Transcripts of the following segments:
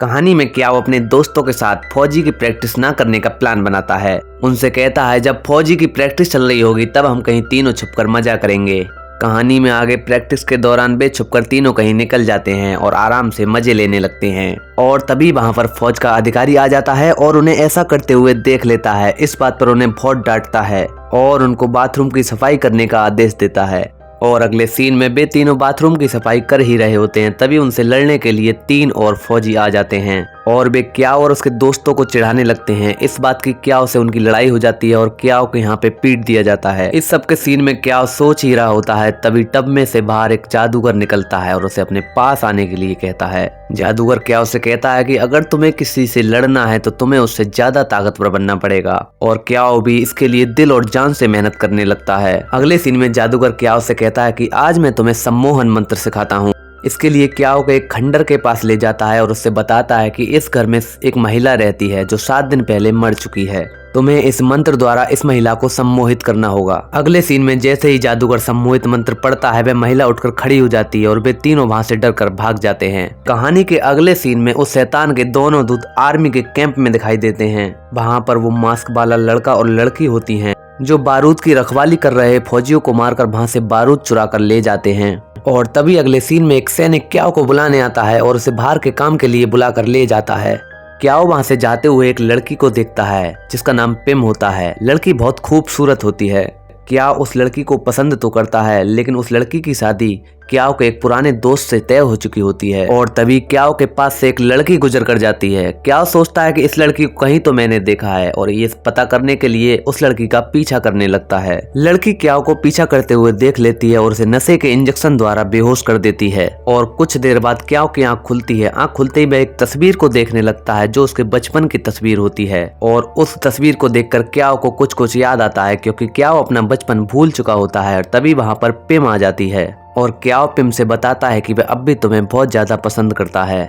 कहानी में क्याओ अपने दोस्तों के साथ फौजी की प्रैक्टिस ना करने का प्लान बनाता है। उनसे कहता है जब फौजी की प्रैक्टिस चल रही होगी तब हम कहीं तीनों छुपकर मजा करेंगे। कहानी में आगे प्रैक्टिस के दौरान वे छुपकर तीनों कहीं निकल जाते हैं और आराम से मजे लेने लगते हैं। और तभी वहां पर फौज का अधिकारी आ जाता है और उन्हें ऐसा करते हुए देख लेता है। इस बात पर उन्हें बहुत डांटता है और उनको बाथरूम की सफाई करने का आदेश देता है। और अगले सीन में वे तीनों बाथरूम की सफाई कर ही रहे होते हैं, तभी उनसे लड़ने के लिए 3 और फौजी आ जाते हैं और वे क्याओ और उसके दोस्तों को चिढ़ाने लगते हैं। इस बात की क्याओ से उनकी लड़ाई हो जाती है और क्याओ को यहाँ पे पीट दिया जाता है। इस सब के सीन में क्याओ सोच ही रहा होता है, तभी टब में से बाहर एक जादूगर निकलता है और उसे अपने पास आने के लिए कहता है। जादूगर क्याओ से कहता है कि अगर तुम्हें किसी से लड़ना है तो तुम्हें उससे ज्यादा ताकतवर बनना पड़ेगा। और क्याओ भी इसके लिए दिल और जान से मेहनत करने लगता है। अगले सीन में जादूगर क्याओ से कहता है कि आज मैं तुम्हें सम्मोहन मंत्र सिखाता हूँ। इसके लिए क्याओ को एक खंडर के पास ले जाता है और उससे बताता है कि इस घर में एक महिला रहती है जो 7 दिन पहले मर चुकी है। तुम्हें इस मंत्र द्वारा इस महिला को सम्मोहित करना होगा। अगले सीन में जैसे ही जादूगर सम्मोहित मंत्र पढ़ता है वह महिला उठकर खड़ी हो जाती है और वे तीनों वहां से डरकर भाग जाते हैं। कहानी के अगले सीन में उस शैतान के दोनों दूत आर्मी के कैंप में दिखाई देते हैं। वहां पर वो मास्क वाला लड़का और लड़की होती हैं जो बारूद की रखवाली कर रहे फौजियों को मारकर वहां से बारूद चुरा कर ले जाते हैं। और तभी अगले सीन में एक सैनिक क्याओ को बुलाने आता है और उसे बाहर के काम के लिए बुलाकर ले जाता है। क्याओ वहां से जाते हुए एक लड़की को देखता है जिसका नाम पिम होता है। लड़की बहुत खूबसूरत होती है। क्याओ उस लड़की को पसंद तो करता है लेकिन उस लड़की की शादी क्याओ के एक पुराने दोस्त से तय हो चुकी होती है। और तभी क्याओ के पास से एक लड़की गुजर कर जाती है। क्याओ सोचता है कि इस लड़की को कहीं तो मैंने देखा है और ये पता करने के लिए उस लड़की का पीछा करने लगता है। लड़की क्याओ को पीछा करते हुए देख लेती है और उसे नशे के इंजेक्शन द्वारा बेहोश कर देती है। और कुछ देर बाद क्याओ की आंख खुलती है। आंख खुलते ही वह एक तस्वीर को देखने लगता है जो उसके बचपन की तस्वीर होती है। और उस तस्वीर को देखकर क्याओ को कुछ कुछ याद आता है क्योंकि क्याओ अपना बचपन भूल चुका होता है। और तभी वहां पर पिम आ जाती है और क्याओ पिम से बताता है कि वह अब भी तुम्हें बहुत ज्यादा पसंद करता है।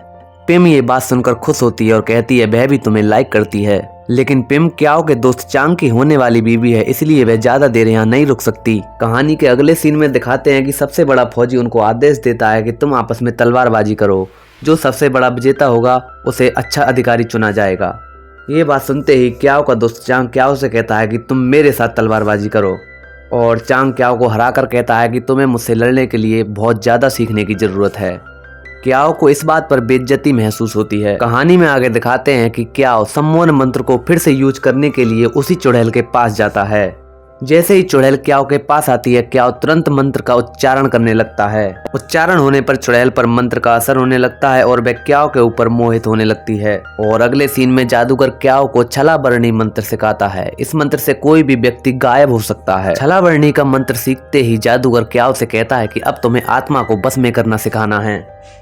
पिम ये बात सुनकर खुश होती है और कहती है वह भी तुम्हें लाइक करती है। लेकिन पिम क्याओ के दोस्त चांग की होने वाली बीवी है, इसलिए वह ज्यादा देर यहाँ नहीं रुक सकती। कहानी के अगले सीन में दिखाते हैं कि सबसे बड़ा फौजी उनको आदेश देता है कि तुम आपस में तलवारबाजी करो। जो सबसे बड़ा विजेता होगा उसे अच्छा अधिकारी चुना जाएगा। ये बात सुनते ही क्याओ का दोस्त चांग क्याओ से कहता है कि तुम मेरे साथ तलवारबाजी करो। और चांग क्याओ को हराकर कहता है कि तुम्हें मुझसे लड़ने के लिए बहुत ज्यादा सीखने की जरूरत है। क्याओ को इस बात पर बेइज्जती महसूस होती है। कहानी में आगे दिखाते हैं कि क्याओ सम्मोहन मंत्र को फिर से यूज करने के लिए उसी चुड़ैल के पास जाता है। जैसे ही चुड़ैल क्याओ के पास आती है क्याओ तुरंत मंत्र का उच्चारण करने लगता है। उच्चारण होने पर चुड़ैल पर मंत्र का असर होने लगता है और वह क्याओ के ऊपर मोहित होने लगती है। और अगले सीन में जादूगर क्याओ को छलाबरणी मंत्र सिखाता है। इस मंत्र से कोई भी व्यक्ति गायब हो सकता है। छलाबरणी का मंत्र सीखते ही जादूगर क्याओ से कहता है कि अब तुम्हें आत्मा को बस में करना सिखाना है।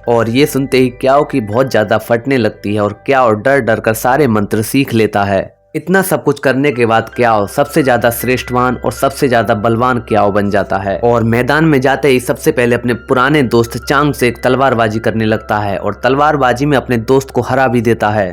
और ये सुनते ही क्याओ की बहुत ज्यादा फटने लगती है और क्याओ डर डर कर सारे मंत्र सीख लेता है। इतना सब कुछ करने के बाद क्याओ सबसे ज्यादा श्रेष्ठवान और सबसे ज्यादा बलवान क्याओ बन जाता है। और मैदान में जाते ही सबसे पहले अपने पुराने दोस्त चांग से एक तलवारबाजी करने लगता है और तलवारबाजी में अपने दोस्त को हरा भी देता है।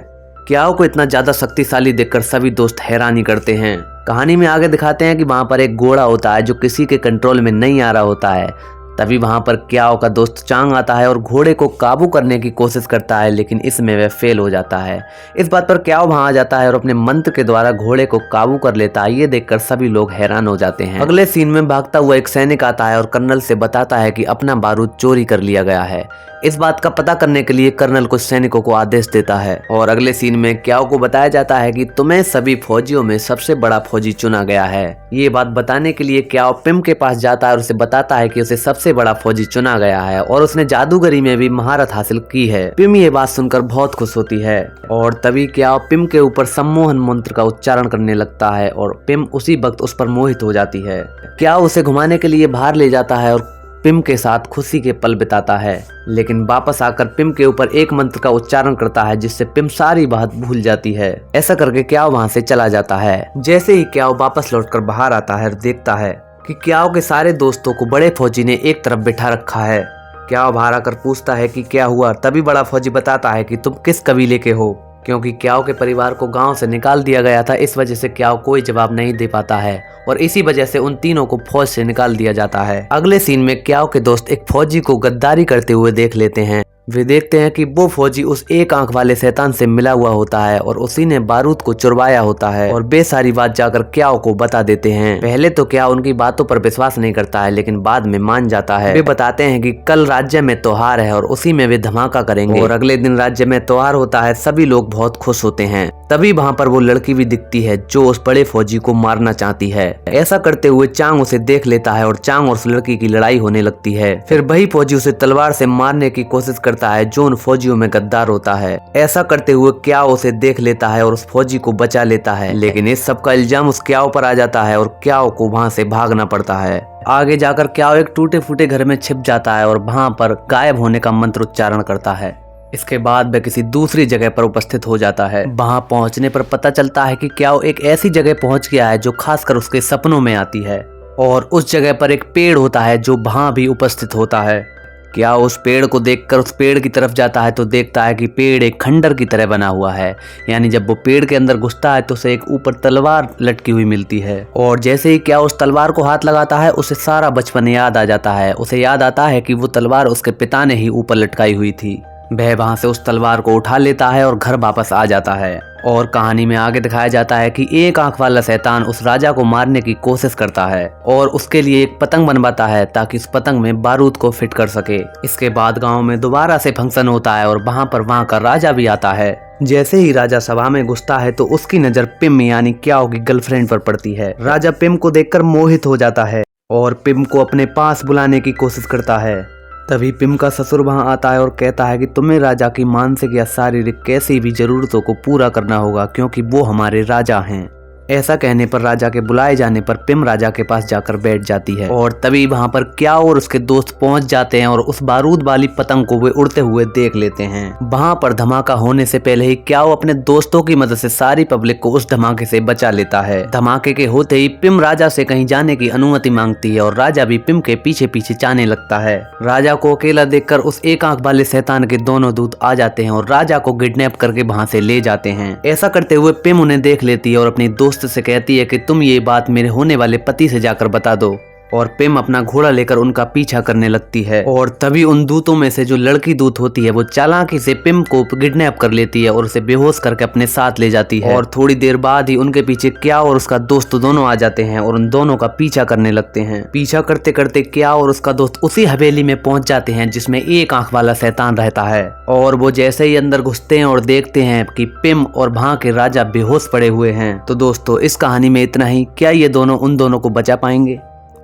क्याओ को इतना ज्यादा शक्तिशाली देखकर सभी दोस्त हैरानी करते हैं। कहानी में आगे दिखाते हैं कि वहां पर एक घोड़ा होता है जो किसी के कंट्रोल में नहीं आ रहा होता है। तभी वहां पर क्याओ का दोस्त चांग आता है और घोड़े को काबू करने की कोशिश करता है लेकिन इसमें वह फेल हो जाता है। इस बात पर क्याओ वहां आ जाता है और अपने मंत्र के द्वारा घोड़े को काबू कर लेता है। ये देखकर सभी लोग हैरान हो जाते हैं। अगले सीन में भागता हुआ एक सैनिक आता है और कर्नल से बताता है कि अपना बारूद चोरी कर लिया गया है। इस बात का पता करने के लिए कर्नल कुछ सैनिकों को आदेश देता है। और अगले सीन में क्याओ को बताया जाता है कि तुम्हें सभी फौजियों में सबसे बड़ा फौजी चुना गया है। ये बात बताने के लिए क्याओ पिम के पास जाता है और उसे बताता है कि उसे सबसे बड़ा फौजी चुना गया है और उसने जादूगरी में भी महारत हासिल की है। पिम ये बात सुनकर बहुत खुश होती है। और तभी क्याओ पिम के ऊपर सम्मोहन मंत्र का उच्चारण करने लगता है और पिम उसी वक्त उस पर मोहित हो जाती है। क्याओ उसे घुमाने के लिए बाहर ले जाता है और पिम के साथ खुशी के पल बिताता है। लेकिन वापस आकर पिम के ऊपर एक मंत्र का उच्चारण करता है जिससे पिम सारी बात भूल जाती है। ऐसा करके क्याओ वहां से चला जाता है। जैसे ही क्याओ वापस लौटकर बाहर आता है देखता है कि क्याओ के सारे दोस्तों को बड़े फौजी ने एक तरफ बिठा रखा है। क्याओ बाहर आकर पूछता है कि क्या हुआ। तभी बड़ा फौजी बताता है कि तुम किस कबीले के हो, क्योंकि क्याओ के परिवार को गांव से निकाल दिया गया था। इस वजह से क्याओ कोई जवाब नहीं दे पाता है और इसी वजह से उन तीनों को फौज से निकाल दिया जाता है। अगले सीन में क्याओ के दोस्त एक फौजी को गद्दारी करते हुए देख लेते हैं। वे देखते हैं कि वो फौजी उस एक आंख वाले शैतान से मिला हुआ होता है और उसी ने बारूद को चुरवाया होता है और वे सारी बात जाकर क्याओ को बता देते हैं। पहले तो क्या उनकी बातों पर विश्वास नहीं करता है, लेकिन बाद में मान जाता है। वे बताते हैं कि कल राज्य में त्योहार है और उसी में वे धमाका करेंगे और अगले दिन राज्य में त्योहार होता है। सभी लोग बहुत खुश होते हैं। तभी वहाँ पर वो लड़की भी दिखती है जो उस बड़े फौजी को मारना चाहती है। ऐसा करते हुए चांग उसे देख लेता है और चांग और उस लड़की की लड़ाई होने लगती है। फिर वही फौजी उसे तलवार से मारने की कोशिश करता है जो उन फौजियों में गद्दार होता है। ऐसा करते हुए क्याओ उसे देख लेता है और उस फौजी को बचा लेता है, लेकिन इस सब का इल्जाम उस क्याओ पर आ जाता है और क्याओ को वहाँ से भागना पड़ता है। आगे जाकर क्याओ एक टूटे फूटे घर में छिप जाता है और वहाँ पर गायब होने का मंत्र उच्चारण करता है। इसके बाद वह किसी दूसरी जगह पर उपस्थित हो जाता है। वहां पहुंचने पर पता चलता है कि क्याओ एक ऐसी जगह पहुंच गया है जो खासकर उसके सपनों में आती है और उस जगह पर एक पेड़ होता है जो वहां भी उपस्थित होता है। क्याओ उस पेड़ को देखकर उस पेड़ की तरफ जाता है तो देखता है कि पेड़ एक खंडर की तरह बना हुआ है, यानी जब वो पेड़ के अंदर घुसता है तो उसे एक ऊपर तलवार लटकी हुई मिलती है और जैसे ही क्याओ उस तलवार को हाथ लगाता है उसे सारा बचपन याद आ जाता है। उसे याद आता है कि वो तलवार उसके पिता ने ही ऊपर लटकाई हुई थी। वह वहां से उस तलवार को उठा लेता है और घर वापस आ जाता है और कहानी में आगे दिखाया जाता है कि एक आंख वाला शैतान उस राजा को मारने की कोशिश करता है और उसके लिए एक पतंग बनवाता है ताकि उस पतंग में बारूद को फिट कर सके। इसके बाद गांव में दोबारा से फंक्शन होता है और वहां का राजा भी आता है। जैसे ही राजा सभा में घुसता है तो उसकी नजर पिम यानी क्याओ की गर्लफ्रेंड पर पड़ती है। राजा पिम को देखकर मोहित हो जाता है और पिम को अपने पास बुलाने की कोशिश करता है। तभी पिम का ससुर वहां आता है और कहता है कि तुम्हें राजा की मानसिक या शारीरिक कैसी भी जरूरतों को पूरा करना होगा क्योंकि वो हमारे राजा हैं। ऐसा कहने पर राजा के बुलाए जाने पर पिम राजा के पास जाकर बैठ जाती है और तभी वहां पर क्याओ और उसके दोस्त पहुंच जाते हैं और उस बारूद वाली पतंग को वे उड़ते हुए देख लेते हैं। वहां पर धमाका होने से पहले ही क्याओ अपने दोस्तों की मदद से सारी पब्लिक को उस धमाके से बचा लेता है। धमाके के होते ही पिम राजा से कहीं जाने की अनुमति मांगती है और राजा भी पिम के पीछे पीछे जाने लगता है। राजा को अकेला देखकर उस एक आंख वाले शैतान के दोनों दूत आ जाते हैं और राजा को किडनैप करके वहां से ले जाते हैं। ऐसा करते हुए पिम उन्हें देख लेती है और अपनी दोस्त से कहती है कि तुम ये बात मेरे होने वाले पति से जाकर बता दो और पिम अपना घोड़ा लेकर उनका पीछा करने लगती है और तभी उन दूतों में से जो लड़की दूत होती है वो चालाकी से पिम को किडनैप कर लेती है और उसे बेहोश करके अपने साथ ले जाती है और थोड़ी देर बाद ही उनके पीछे क्याओ और उसका दोस्त दोनों आ जाते हैं और उन दोनों का पीछा करने लगते हैं। पीछा करते करते क्याओ और उसका दोस्त उसी हवेली में पहुंच जाते हैं जिसमें एक आंख वाला शैतान रहता है और वो जैसे ही अंदर घुसते हैं और देखते हैं कि पिम और वहां के राजा बेहोश पड़े हुए हैं। तो दोस्तों इस कहानी में इतना ही। क्या ये दोनों उन दोनों को बचा पाएंगे?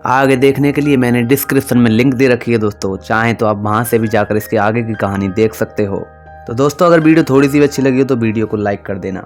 आगे देखने के लिए मैंने डिस्क्रिप्शन में लिंक दे रखी है दोस्तों, चाहें तो आप वहां से भी जाकर इसके आगे की कहानी देख सकते हो। तो दोस्तों अगर वीडियो थोड़ी सी अच्छी लगी हो तो वीडियो को लाइक कर देना।